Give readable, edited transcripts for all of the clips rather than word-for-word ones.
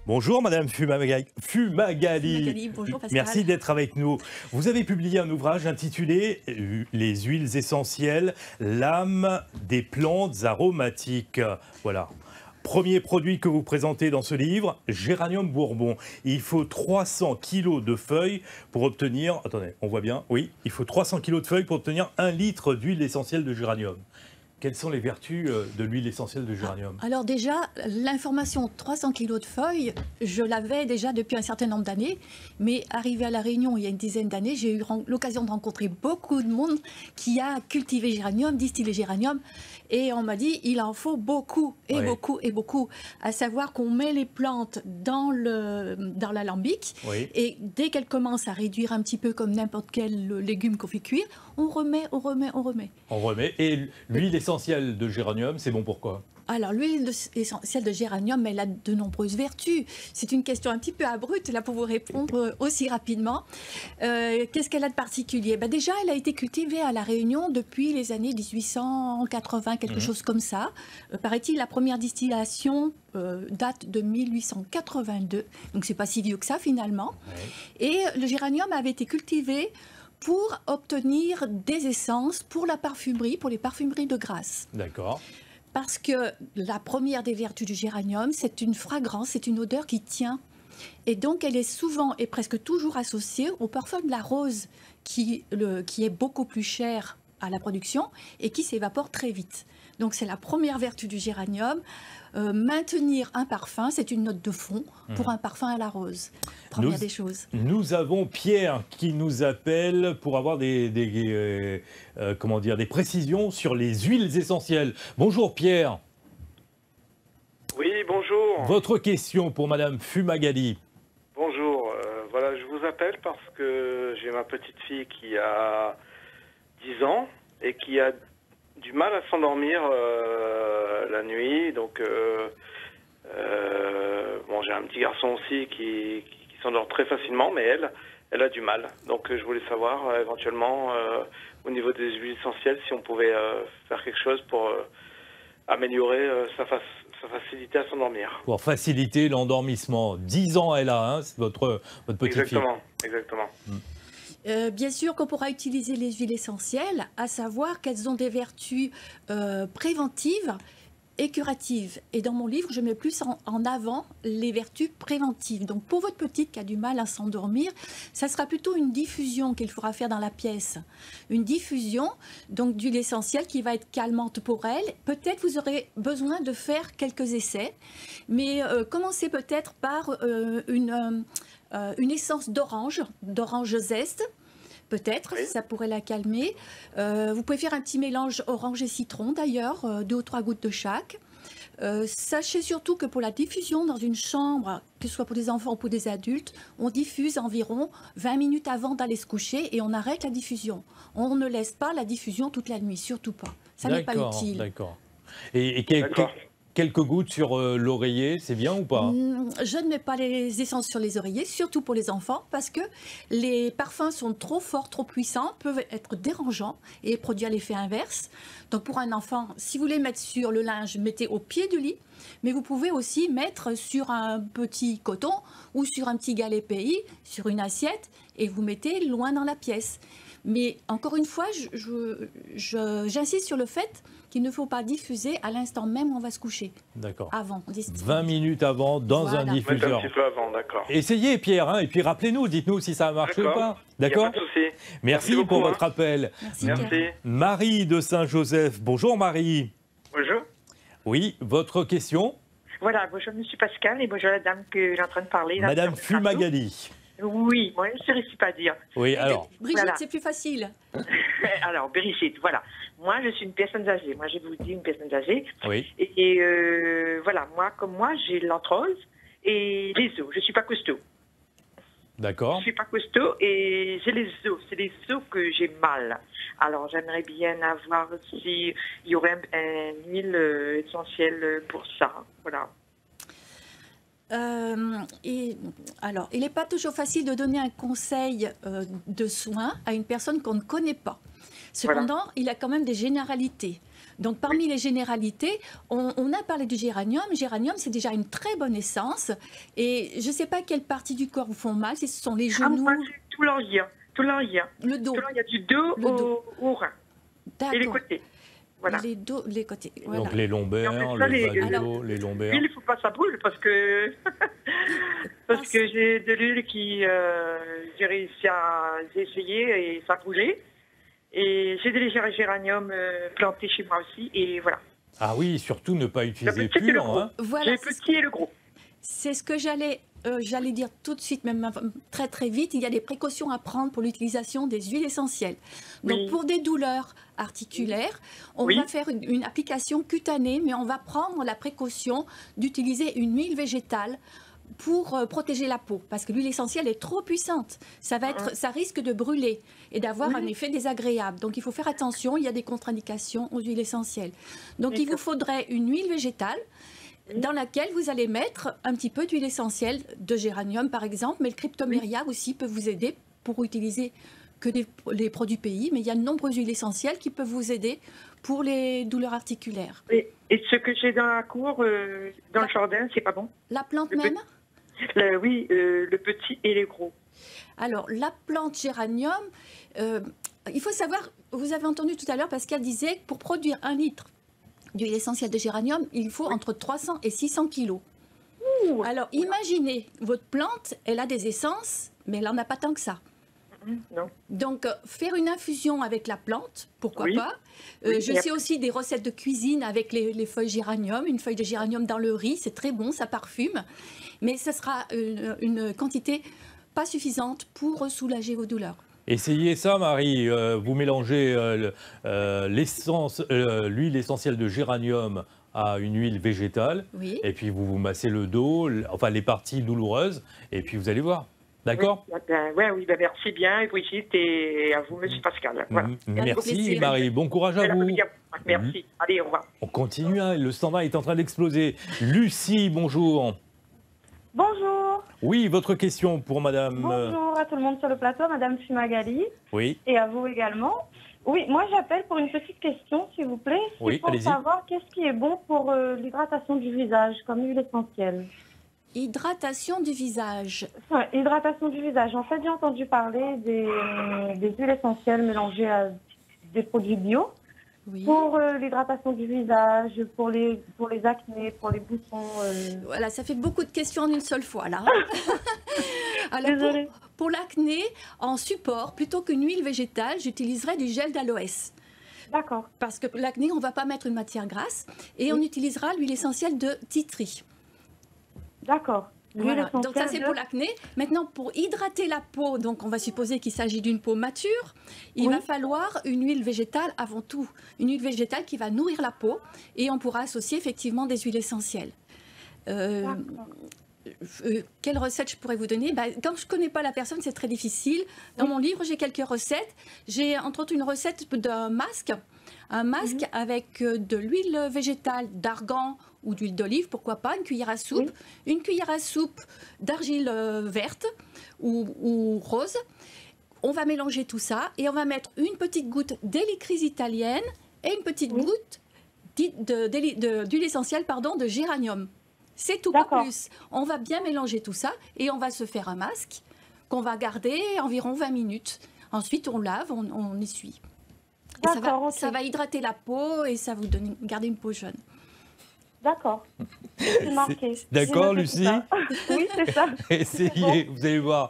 Bonjour Madame Fumagali. Fumagali, bonjour Pascal. Merci d'être avec nous. Vous avez publié un ouvrage intitulé Les huiles essentielles, l'âme des plantes aromatiques. Voilà. Premier produit que vous présentez dans ce livre, Géranium Bourbon. Il faut 300 kg de feuilles pour obtenir... Attendez, on voit bien. Oui, il faut 300 kg de feuilles pour obtenir 1 litre d'huile essentielle de géranium. Quelles sont les vertus de l'huile essentielle de géranium? Alors déjà, l'information 300 kg de feuilles, je l'avais déjà depuis un certain nombre d'années, mais arrivé à La Réunion il y a une dizaine d'années, j'ai eu l'occasion de rencontrer beaucoup de monde qui a cultivé géranium, distillé géranium, et on m'a dit il en faut beaucoup, et oui, beaucoup, et beaucoup. À savoir qu'on met les plantes dans l'alambic, oui, et dès qu'elles commencent à réduire un petit peu comme n'importe quel légume qu'on fait cuire, on remet, on remet, on remet. On remet, et l'huile essentielle de géranium, c'est bon pour quoi? Alors, l'huile essentielle de géranium, elle a de nombreuses vertus. C'est une question un petit peu abrupte, là, pour vous répondre aussi rapidement. Qu'est-ce qu'elle a de particulier? Déjà, elle a été cultivée à La Réunion depuis les années 1880, quelque chose comme ça. Paraît-il, la première distillation date de 1882, donc c'est pas si vieux que ça, finalement. Ouais. Et le géranium avait été cultivé pour obtenir des essences pour la parfumerie, pour les parfumeries de grâce. D'accord. Parce que la première des vertus du géranium, c'est une fragrance, c'est une odeur qui tient. Et donc, elle est souvent et presque toujours associée au parfum de la rose, qui est beaucoup plus cher à la production et qui s'évapore très vite. Donc, c'est la première vertu du géranium. Maintenir un parfum, c'est une note de fond pour un parfum à la rose. Première des choses. Nous avons Pierre qui nous appelle pour avoir des précisions sur les huiles essentielles. Bonjour Pierre. Oui, bonjour. Votre question pour Madame Fumagali. Bonjour. Voilà, je vous appelle parce que j'ai ma petite fille qui a 10 ans et qui a du mal à s'endormir la nuit, donc bon, j'ai un petit garçon aussi qui s'endort très facilement, mais elle a du mal. Donc je voulais savoir éventuellement au niveau des huiles essentielles si on pouvait faire quelque chose pour améliorer sa facilité à s'endormir. Pour faciliter l'endormissement. 10 ans elle a, hein, c'est votre petite fille. Exactement. Bien sûr qu'on pourra utiliser les huiles essentielles, à savoir qu'elles ont des vertus préventives et curatives. Et dans mon livre, je mets plus en avant les vertus préventives. Donc pour votre petite qui a du mal à s'endormir, ça sera plutôt une diffusion qu'il faudra faire dans la pièce. Une diffusion donc d'huile essentielle qui va être calmante pour elle. Peut-être vous aurez besoin de faire quelques essais, mais commencez peut-être par une essence d'orange zeste, peut-être, oui, ça pourrait la calmer. Vous pouvez faire un petit mélange orange et citron d'ailleurs, 2 ou 3 gouttes de chaque. Sachez surtout que pour la diffusion dans une chambre, que ce soit pour des enfants ou pour des adultes, on diffuse environ 20 minutes avant d'aller se coucher et on arrête la diffusion. On ne laisse pas la diffusion toute la nuit, surtout pas. Ça n'est pas utile. D'accord. Et quelques gouttes sur l'oreiller, c'est bien ou pas? Je ne mets pas les essences sur les oreillers, surtout pour les enfants, parce que les parfums sont trop forts, trop puissants, peuvent être dérangeants et produire l'effet inverse. Donc pour un enfant, si vous voulez mettre sur le linge, mettez au pied du lit, mais vous pouvez aussi mettre sur un petit coton ou sur un petit galet pays, sur une assiette, et vous mettez loin dans la pièce. Mais encore une fois, j'insiste sur le fait qu'il ne faut pas diffuser à l'instant même où on va se coucher. D'accord. Avant. 20 minutes avant, dans un diffuseur. Un petit peu avant, d'accord. Essayez, Pierre, hein, et puis rappelez-nous, dites-nous si ça a marché ou pas. D'accord. Pas de souci. Merci pour votre appel. Merci. Marie de Saint-Joseph. Bonjour Marie. Bonjour. Oui, votre question? Voilà, bonjour Monsieur Pascal et bonjour la dame que j'ai en train de parler. Madame Fumagali. Oui, moi je ne sais pas dire. Oui, alors. Brigitte, voilà. C'est plus facile. Alors, Brigitte, voilà. Moi, je suis une personne âgée. Moi, je vous dis une personne âgée. Oui. Et voilà, moi, j'ai l'arthrose et les os. Je ne suis pas costaud. D'accord. Je ne suis pas costaud et j'ai les os. C'est les os que j'ai mal. Alors, j'aimerais bien avoir s'il y aurait une huile essentielle pour ça. Voilà. Alors, il n'est pas toujours facile de donner un conseil de soins à une personne qu'on ne connaît pas. Cependant, il a quand même des généralités. Donc, parmi les généralités, on a parlé du géranium. Géranium, c'est déjà une très bonne essence. Et je ne sais pas quelles parties du corps vous font mal, si ce sont les genoux, Moi, j'ai tout l'enlien. le dos. Il y a du dos Le dos. au rein. Et les D'accord. côtés. Voilà. Les côtés. Voilà. Donc les lombaires, Et en fait, ça, le bas du alors- dos, les lombaires. L'huile, il ne faut pas que ça brûle parce que j'ai de l'huile qui j'ai réussi j'ai essayé et ça brûlait. Et j'ai des géraniums plantés chez moi aussi et voilà. Ah oui, surtout ne pas utiliser petit et le pur. gros. Hein. Voilà, J'ai le c'est ce petit et le gros. C'est ce que j'allais dire tout de suite, même très très vite. Il y a des précautions à prendre pour l'utilisation des huiles essentielles. Donc Oui. pour des douleurs articulaires, on Oui. va faire une application cutanée, mais on va prendre la précaution d'utiliser une huile végétale pour protéger la peau, parce que l'huile essentielle est trop puissante. Ça risque de brûler et d'avoir Oui. un effet désagréable. Donc il faut faire attention, il y a des contre-indications aux huiles essentielles. Donc il vous D'accord. faudrait une huile végétale dans laquelle vous allez mettre un petit peu d'huile essentielle de géranium par exemple, mais le cryptoméria aussi peut vous aider pour utiliser que les produits pays, mais il y a de nombreuses huiles essentielles qui peuvent vous aider pour les douleurs articulaires. Et ce que j'ai dans la cour, dans le jardin, c'est pas bon. La plante Le même. Oui, le petit et les gros. Alors, la plante géranium, il faut savoir, vous avez entendu tout à l'heure, Pascal disait que pour produire 1 litre d'huile essentielle de géranium, il faut entre 300 et 600 kilos. Ouh. Alors, imaginez, votre plante, elle a des essences, mais elle n'en a pas tant que ça. Non. Donc, faire une infusion avec la plante, pourquoi Oui. pas. Oui, Je et sais aussi des recettes de cuisine avec les feuilles géranium. Une feuille de géranium dans le riz, c'est très bon, ça parfume. Mais ce sera une quantité pas suffisante pour soulager vos douleurs. Essayez ça, Marie. Vous mélangez l'huile essentielle de géranium à une huile végétale. Oui. Et puis vous massez le dos, enfin les parties douloureuses, et puis vous allez voir. D'accord? Oui, merci bien, Brigitte, et à vous, Monsieur Pascal. Voilà. Merci, plaisir. Marie. Bon courage à vous. Merci. Allez, au revoir. On continue, hein, le standard est en train d'exploser. Lucie, bonjour. Bonjour. Oui, votre question pour Madame. Bonjour à tout le monde sur le plateau, Madame Fumagali, Oui, et à vous également. Oui, moi j'appelle pour une petite question, s'il vous plaît. C'est Oui, pour allez-y. savoir qu'est-ce qui est bon pour l'hydratation du visage, comme huile essentielle. Hydratation du visage. Ouais, hydratation du visage. En fait, j'ai entendu parler des huiles essentielles mélangées à des produits bio Oui. pour l'hydratation du visage, pour les acnés, pour les boutons. Voilà, ça fait beaucoup de questions en une seule fois, là. Alors, Désolée. pour l'acné, en support, plutôt qu'une huile végétale, j'utiliserai du gel d'aloès. D'accord. Parce que pour l'acné, on ne va pas mettre une matière grasse et on utilisera l'huile essentielle de tea tree. D'accord. L'huile Voilà. Donc ça, essentielle c'est de- pour l'acné. Maintenant, pour hydrater la peau, donc on va supposer qu'il s'agit d'une peau mature, il Oui. va falloir une huile végétale avant tout. Une huile végétale qui va nourrir la peau et on pourra associer effectivement des huiles essentielles. D'accord. Quelle recette je pourrais vous donner? Quand je ne connais pas la personne, c'est très difficile. Dans mon livre, j'ai quelques recettes. J'ai entre autres une recette d'un masque. Un masque avec de l'huile végétale d'argan ou d'huile d'olive, pourquoi pas, une cuillère à soupe. Une cuillère à soupe d'argile verte ou rose. On va mélanger tout ça et on va mettre une petite goutte d'élycryse italienne et une petite goutte d'huile essentielle de géranium. C'est tout, pas D'accord. plus. On va bien mélanger tout ça et on va se faire un masque qu'on va garder environ 20 minutes. Ensuite, on lave, on essuie. Et D'accord, ok. ça va hydrater la peau et ça vous donne garder une peau jeune. D'accord. C'est marqué. D'accord, J'ai noté Lucie? ça. Oui, c'est ça. Essayez, vous allez voir.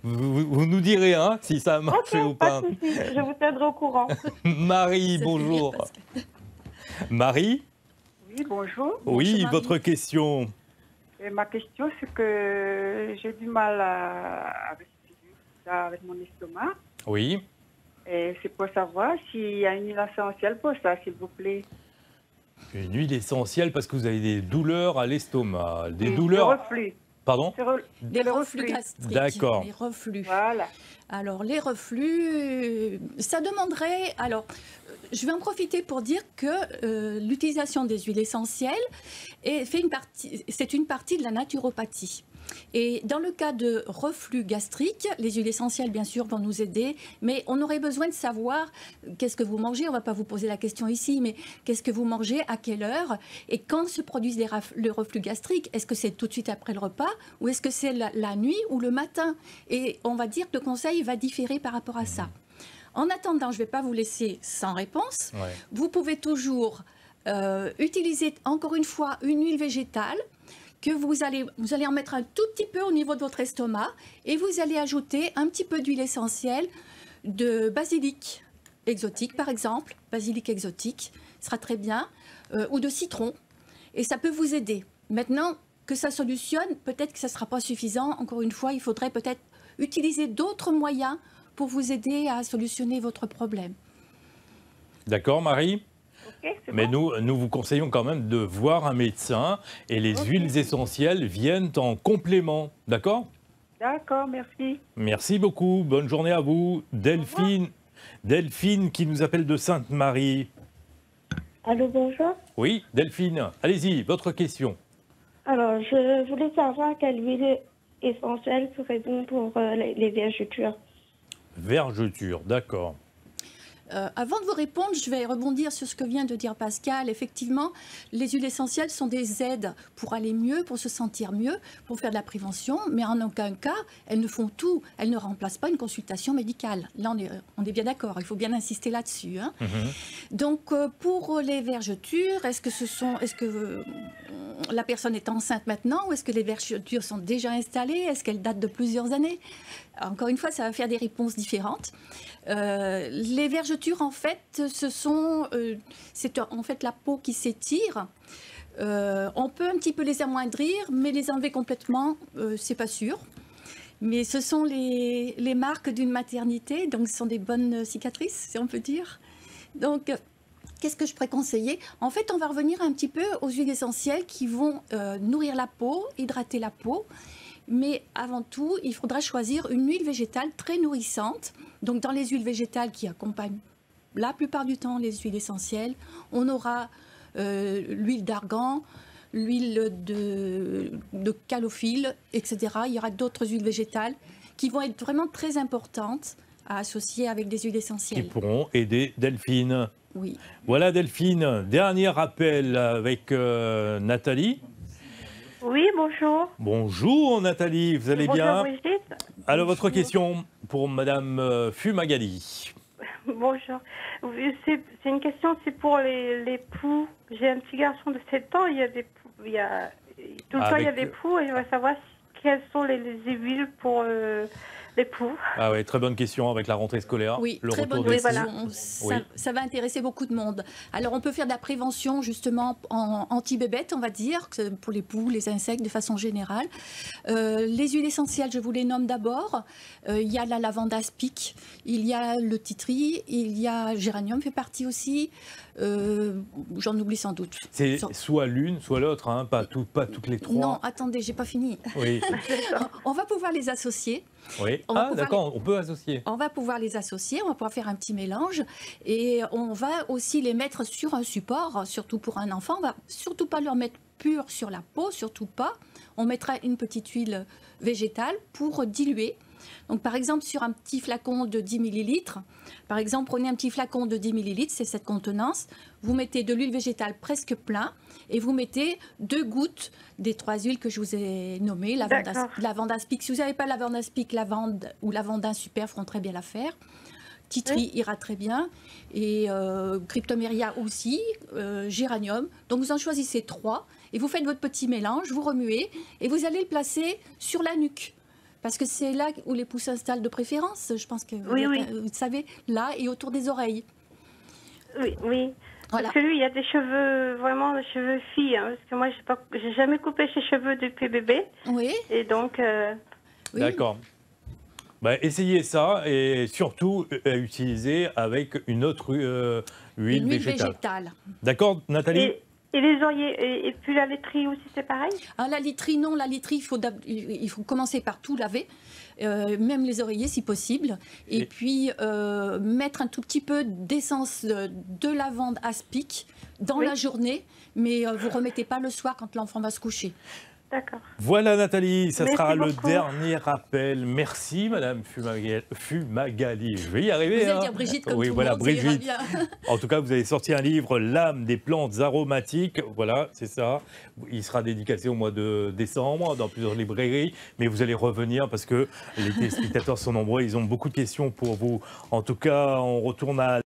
Vous nous direz hein, si ça a marché ou Ok, pas pas. de souci. Je vous tiendrai au courant. Marie, Ça fait bonjour. rire, Pascal. Oui, Marie, bonjour. oui, Bonjour, Marie. votre question. Et ma question, c'est que j'ai du mal avec mon estomac. Oui. Et c'est pour savoir s'il y a une huile essentielle pour ça, s'il vous plaît. Une huile essentielle parce que vous avez des douleurs à l'estomac. Des Oui, douleurs. Le reflux. Pardon? Des le reflus reflux. gastriques. D'accord. Les reflux. Voilà. Alors, les reflus, ça demanderait... Alors, je vais en profiter pour dire que l'utilisation des huiles essentielles c'est une partie de la naturopathie. Et dans le cas de reflux gastrique, les huiles essentielles, bien sûr, vont nous aider, mais on aurait besoin de savoir qu'est-ce que vous mangez. On ne va pas vous poser la question ici, mais qu'est-ce que vous mangez, à quelle heure, et quand se produisent le reflux gastrique. Est-ce que c'est tout de suite après le repas, ou est-ce que c'est la nuit ou le matin? Et on va dire que le conseil va différer par rapport à ça. En attendant, je ne vais pas vous laisser sans réponse. Ouais. Vous pouvez toujours utiliser, encore une fois, une huile végétale, que vous allez en mettre un tout petit peu au niveau de votre estomac et vous allez ajouter un petit peu d'huile essentielle de basilic exotique, par exemple. Basilic exotique sera très bien, ou de citron. Et ça peut vous aider. Maintenant que ça solutionne, peut-être que ça ne sera pas suffisant. Encore une fois, il faudrait peut-être utiliser d'autres moyens pour vous aider à solutionner votre problème. D'accord, Marie? Ok, c'est Mais bon. nous vous conseillons quand même de voir un médecin et les huiles essentielles viennent en complément. D'accord? D'accord, merci. Merci beaucoup. Bonne journée à vous. Delphine qui nous appelle de Sainte-Marie. Allô, bonjour. Oui, Delphine, allez-y, votre question. Alors, je voulais savoir quelle huile essentielle serait bon pour les vergetures. Vergeture, d'accord. Avant de vous répondre, je vais rebondir sur ce que vient de dire Pascal. Effectivement, les huiles essentielles sont des aides pour aller mieux, pour se sentir mieux, pour faire de la prévention, mais en aucun cas, elles ne font tout. Elles ne remplacent pas une consultation médicale. Là, on est bien d'accord, il faut bien insister là-dessus. Hein. Donc, pour les vergetures, est-ce que la personne est enceinte maintenant ou est-ce que les vergetures sont déjà installées? Est-ce qu'elles datent de plusieurs années? Encore une fois, ça va faire des réponses différentes. Les vergetures, en fait, c'est en fait la peau qui s'étire. On peut un petit peu les amoindrir, mais les enlever complètement, c'est pas sûr. Mais ce sont les marques d'une maternité, donc ce sont des bonnes cicatrices, si on peut dire. Donc, qu'est-ce que je pourrais conseiller? En fait, on va revenir un petit peu aux huiles essentielles qui vont nourrir la peau, hydrater la peau. Mais avant tout, il faudra choisir une huile végétale très nourrissante. Donc, dans les huiles végétales qui accompagnent la plupart du temps les huiles essentielles, on aura l'huile d'argan, l'huile de calophylle, etc. Il y aura d'autres huiles végétales qui vont être vraiment très importantes à associer avec des huiles Qui essentielles. pourront aider Delphine. Oui. Voilà Delphine, dernier appel avec Nathalie. Oui, bonjour. Bonjour Nathalie, vous allez bien? Bonjour Brigitte. Alors votre question pour Madame Fumagalli. Bonjour. Oui, c'est une question, c'est pour les poux. J'ai un petit garçon de 7 ans, il y a des poux, tout le temps il y a des poux et je voudrais savoir quelles sont les huiles pour les poux. Ah oui, très bonne question avec la rentrée scolaire. Oui, le très retour bonne des question. poux. Ça, Oui. ça va intéresser beaucoup de monde. Alors, on peut faire de la prévention, justement, en anti-bébête, on va dire, pour les poux, les insectes, de façon générale. Les huiles essentielles, je vous les nomme d'abord. Il y a la lavande aspic, il y a le titri, il y a géranium, fait partie aussi. J'en oublie sans doute. C'est soit l'une, soit l'autre, hein, pas toutes les trois. Non, attendez, j'ai pas fini. Oui, On va pouvoir les associer. oui. On va Ah pouvoir d'accord, on peut associer. On va pouvoir les associer, on va pouvoir faire un petit mélange et on va aussi les mettre sur un support, surtout pour un enfant. On va surtout pas leur mettre pur sur la peau, surtout pas. On mettra une petite huile végétale pour diluer. Donc par exemple sur un petit flacon de 10 ml, par exemple prenez un petit flacon de 10 ml, c'est cette contenance, vous mettez de l'huile végétale presque plein et vous mettez 2 gouttes des 3 huiles que je vous ai nommées, lavande aspic. Si vous n'avez pas lavande aspic, lavande ou lavandin super feront très bien l'affaire. Titri ira très bien et cryptoméria aussi, géranium. Donc vous en choisissez 3 et vous faites votre petit mélange, vous remuez et vous allez le placer sur la nuque. Parce que c'est là où les poux s'installent de préférence, je pense que vous savez, là et autour des oreilles. Oui, oui. Voilà. Parce que lui, il y a des cheveux, vraiment des cheveux filles. Hein, parce que moi, j'ai jamais coupé ses cheveux depuis bébé. Oui. Et donc... Oui. D'accord. Bah, essayez ça et surtout utiliser avec une autre huile Une huile végétale. végétale. D'accord, Nathalie? Et les oreillers, et puis la laiterie aussi, c'est pareil? Ah, la literie, non, la literie, il faut commencer par tout laver, même les oreillers si possible, et puis mettre un tout petit peu d'essence de lavande aspic dans la journée, mais vous ne remettez pas le soir quand l'enfant va se coucher. D'accord. Voilà Nathalie, ça Merci sera le beaucoup. dernier appel. Merci Madame Fumagalli. Je vais y arriver. Vous allez dire Brigitte comme oui, tout voilà, le monde, ça ira Brigitte. bien. En tout cas, vous avez sorti un livre, L'âme des plantes aromatiques. Voilà, c'est ça. Il sera dédicacé au mois de décembre dans plusieurs librairies. Mais vous allez revenir parce que les téléspectateurs sont nombreux. Ils ont beaucoup de questions pour vous. En tout cas, on retourne à